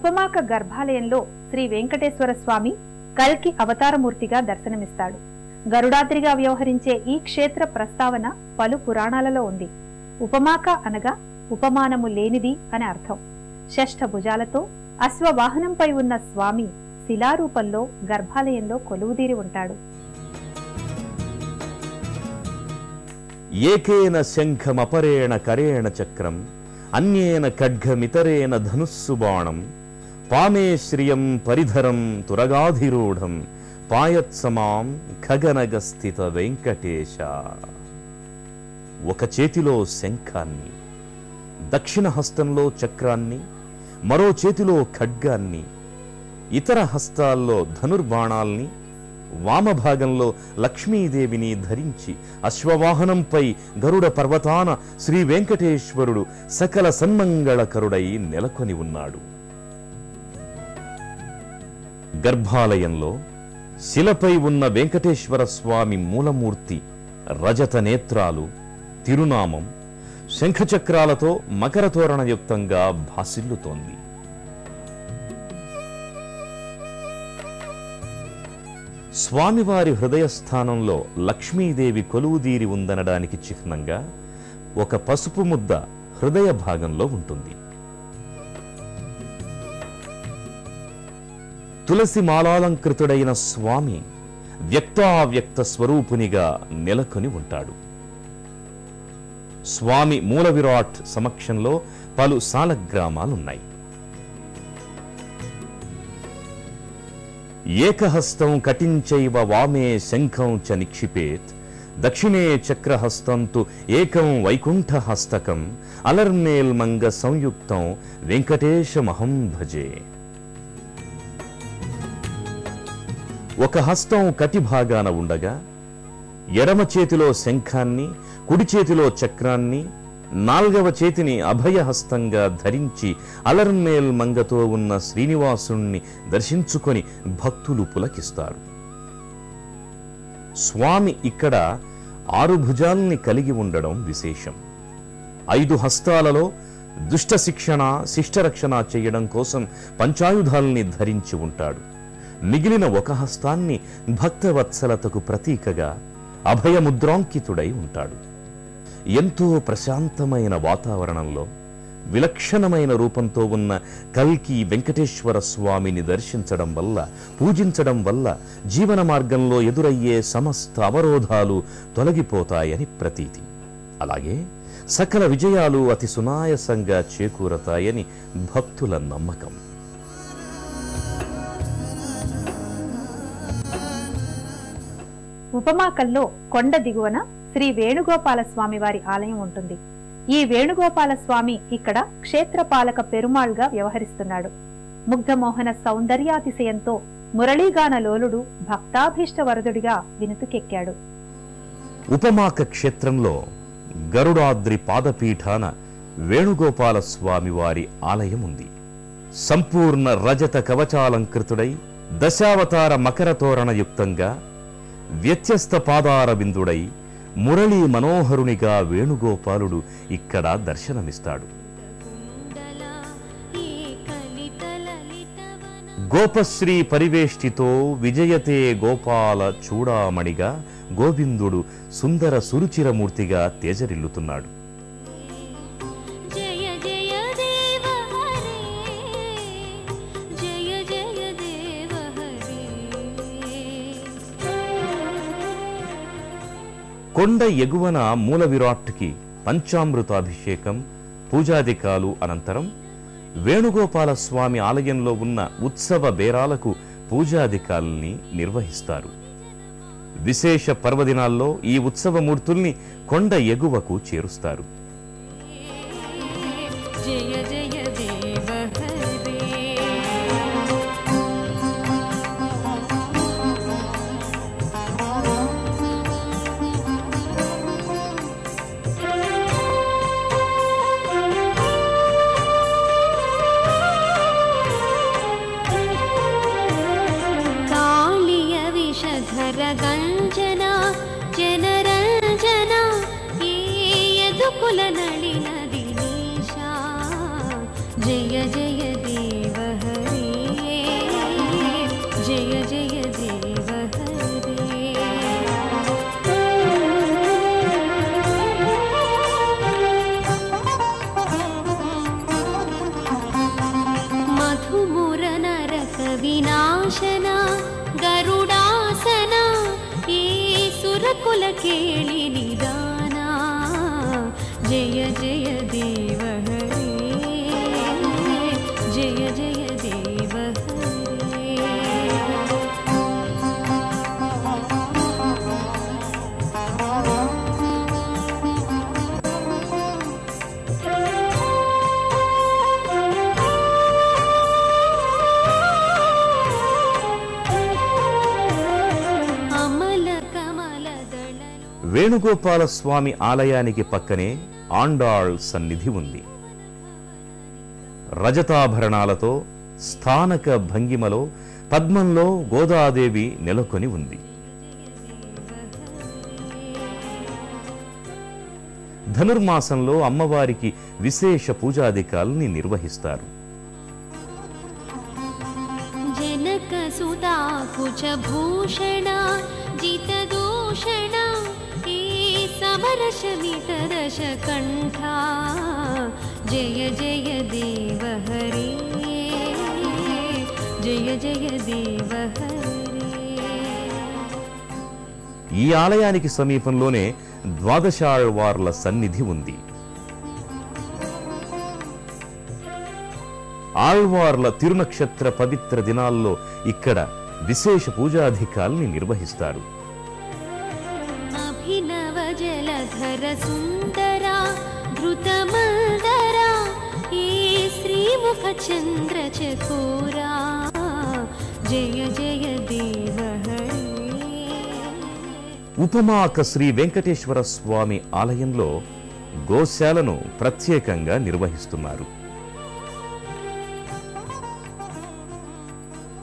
ఉపమాక గర్భాలయంలో శ్రీ వెంకటేశ్వర స్వామి కల్కి అవతారమూర్తిగా దర్శనమిస్తాడు. గరుడాద్రిగా వ్యవహరించే ఈ క్షేత్ర ప్రస్తావన పలు పురాణాలలో ఉంది. ఉపమాక అనగా ఉపమానము లేనిది అని అర్థం. షష్ఠ భుజాలతో అశ్వవాహనంపై ఉన్న స్వామి శిలారూపంలో గర్భాలయంలో కొలువుదీరి ఉంటాడు. ఏకేన శంఖమపరేణ కరేణ చక్రం అన్యేన ఖడ్గమితరేణ ధనుస్సు బాణం పామే శ్రియం పరిధరం తురగాధిరూఢం పాయత్సమాం ఖగనగస్థిత వెంకటేశ. ఒక చేతిలో శంఖాన్ని, దక్షిణ హస్తంలో చక్రాన్ని, మరో చేతిలో ఖడ్గాన్ని, ఇతర హస్తాల్లో ధనుర్బాణాల్ని, వామభాగంలో లక్ష్మీదేవిని ధరించి అశ్వవాహనంపై గరుడ పర్వతాన శ్రీ వెంకటేశ్వరుడు సకల సన్మంగళకరుడై నెలకొని ఉన్నాడు. గర్భాలయంలో శిలపై ఉన్న వెంకటేశ్వర స్వామి మూలమూర్తి రజత నేత్రాలు, తిరునామం శంఖచక్రాలతో మకరతోరణయుక్తంగా భాసిల్లుతోంది. స్వామివారి హృదయస్థానంలో లక్ష్మీదేవి కొలువుదీరి ఉందనడానికి చిహ్నంగా ఒక పసుపు ముద్ద హృదయ భాగంలో ఉంటుంది. తులసి మాలాలంకృతుడైన స్వామి వ్యక్తావ్యక్త స్వరూపునిగా నెలకొని ఉంటాడు. స్వామి మూల విరాట్ సమక్షంలో పలు సాలగ్రామాలున్నాయి. ఏకహస్తం కటించైవ వామే శంఖం చ నిక్షిపేత్ దక్షిణే చక్రహస్తంతు ఏకం వైకుంఠహస్తకం అలర్మేల్మంగ సంయుక్తం వెంకటేశమహం భజే. ఒక హస్తం కటి భాగాన ఉండగా ఎడమ చేతిలో శంఖాన్ని, కుడి చేతిలో చక్రాన్ని, నాల్గవ చేతిని అభయహస్తంగా ధరించి అలర్మేల్ మంగతో ఉన్న శ్రీనివాసుణ్ణి దర్శించుకొని భక్తులు పులకిస్తారు. స్వామి ఇక్కడ 6 భుజాల్ని కలిగి ఉండడం విశేషం. 5 హస్తాలలో దుష్ట శిక్షణ, శిష్టరక్షణ చేయడం కోసం పంచాయుధాల్ని ధరించి ఉంటాడు. మిగిలిన ఒక హస్తాన్ని భక్తవత్సలతకు ప్రతీకగా అభయముద్రాంకితుడై ఉంటాడు. ఎంతో ప్రశాంతమైన వాతావరణంలో విలక్షణమైన రూపంతో ఉన్న కల్కి వెంకటేశ్వర స్వామిని దర్శించడం వల్ల, పూజించడం వల్ల జీవన మార్గంలో ఎదురయ్యే సమస్త అవరోధాలు తొలగిపోతాయని ప్రతీతి. అలాగే సకల విజయాలు అతి సునాయాసంగా చేకూరతాయని భక్తుల నమ్మకం. ఉపమాకల్లో కొండ దిగువన శ్రీ వేణుగోపాల స్వామి వారి ఆలయం ఉంటుంది. ఈ వేణుగోపాల స్వామి ఇక్కడ క్షేత్రపాలక పెరుమాళ్గా వ్యవహరిస్తున్నాడు. ముగ్ధమోహన సౌందర్యాతిశయంతో మురళీగాన లోలుడు, భక్తాభీష్ట వరదుడిగా వినుతుకెక్కాడు. ఉపమాక క్షేత్రంలో గరుడాద్రి పాదపీఠాన వేణుగోపాల స్వామి వారి ఆలయం ఉంది. సంపూర్ణ రజత కవచాలంకృతుడై దశావతార మకరతోరణయుక్తంగా వ్యత్యస్త పాదార బిందుడై మురళీ మనోహరునిగా వేణుగోపాలుడు ఇక్కడ దర్శనమిస్తాడు. గోపశ్రీ పరివేష్టితో విజయతే గోపాల చూడామణిగా గోవిందుడు సుందర సురుచిరమూర్తిగా తేజరిల్లుతున్నాడు. కొండ ఎగువన మూల విరాట్కి పంచామృతాభిషేకం, పూజాదికాలు అనంతరం వేణుగోపాల స్వామి ఆలయంలో ఉన్న ఉత్సవ బేరాలకు పూజాదికాల్ని నిర్వహిస్తారు. విశేష పర్వదినాల్లో ఈ ఉత్సవమూర్తుల్ని కొండ ఎగువకు చేరుస్తారు. గంజన జనరంజన ఈ యదుకుల నళిన దినేశ జయ జయ దేవ ಕೇಳಿ ನಿದಾನ ಜಯ ಜಯ ದೇವ ಹರೇ ಜಯ ಜಯ ದೇವ ಹರೇ. వేణుగోపాల స్వామి ఆలయానికి పక్కనే ఆండాళ్ సన్నిధి ఉంది. రజతాభరణాలతో స్థానక భంగిమలో పద్మంలో గోదాదేవి నెలకొని ఉంది. ధనుర్మాసంలో అమ్మవారికి విశేష పూజాధికాల్ని నిర్వహిస్తారు. జనక సుతా కుచ భూషణ జిత దూషణ ఈ సమరశమిత దశ కంఠ జయ జయ దేవ హరే జయ జయ దేవ హరే. ఈ ఆలయానికి సమీపంలోనే ద్వాదశాళ్వార్ల సన్నిధి ఉంది. ఆళ్వార్ల తిరునక్షత్ర పవిత్ర దినాల్లో ఇక్కడ విశేష పూజాధికాల్ని నిర్వహిస్తారు. అభినవ జలధర సుందర ధృతమందర ఈ శ్రీముఖ చంద్ర చకోరా జయ జయ దేవ హరే. ఉపమాక శ్రీ వెంకటేశ్వర స్వామి ఆలయంలో గోశాలను ప్రత్యేకంగా నిర్వహిస్తున్నారు.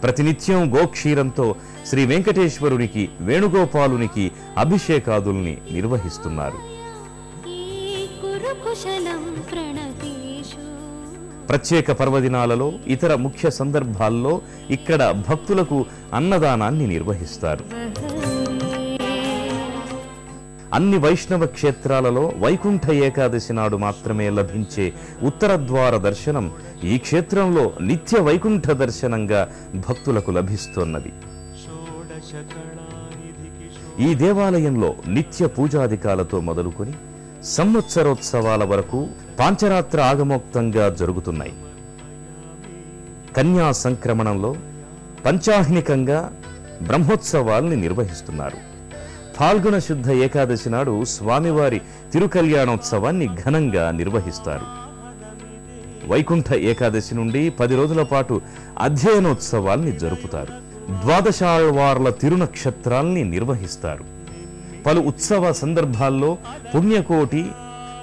ప్రతినిత్యం గోక్షీరంతో శ్రీ వెంకటేశ్వరునికి వేణుగోపాలునికి అభిషేకాదుల్ని నిర్వహిస్తున్నారు. ప్రత్యేక పర్వదినాలలో ఇతర ముఖ్య సందర్భాల్లో ఇక్కడ భక్తులకు అన్నదానాన్ని నిర్వహిస్తారు. అన్ని వైష్ణవ క్షేత్రాలలో వైకుంఠ ఏకాదశి నాడు మాత్రమే లభించే ఉత్తరద్వార దర్శనం ఈ క్షేత్రంలో నిత్య వైకుంఠ దర్శనంగా భక్తులకు లభిస్తున్నది. ఈ దేవాలయంలో నిత్య పూజాధికాలతో మొదలుకొని సంవత్సరోత్సవాల వరకు పాంచరాత్ర ఆగమోక్తంగా జరుగుతున్నాయి. కన్యా సంక్రమణంలో పంచాహ్నికంగా బ్రహ్మోత్సవాల్ని నిర్వహిస్తున్నారు. ఫాల్గుణ శుద్ధ ఏకాదశి నాడు స్వామివారి తిరుకల్యాణోత్సవాన్ని ఘనంగా నిర్వహిస్తారు. వైకుంఠ ఏకాదశి నుండి 10 రోజుల పాటు అధ్యయనోత్సవాల్ని జరుపుతారు. ద్వాదశాళ్వార్ల తిరునక్షత్రాల్ని నిర్వహిస్తారు. పలు ఉత్సవ సందర్భాల్లో పుణ్యకోటి,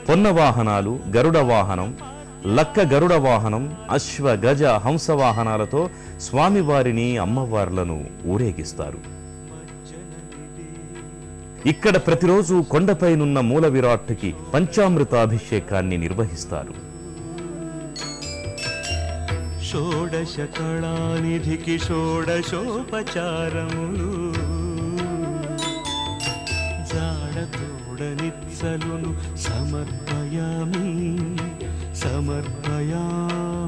పొన్న వాహనాలు, గరుడ వాహనం, లక్క గరుడ వాహనం, అశ్వ గజ హంస వాహనాలతో స్వామివారిని అమ్మవార్లను ఊరేగిస్తారు. ఇక్కడ ప్రతిరోజు కొండపైనున్న మూల విరాట్టుకి పంచామృతాభిషేకాన్ని నిర్వహిస్తారు. షోడశ కళానిధికి షోడశోపచారములు జాడతోడనిత్సలును సమర్పయామి సమర్పయామి.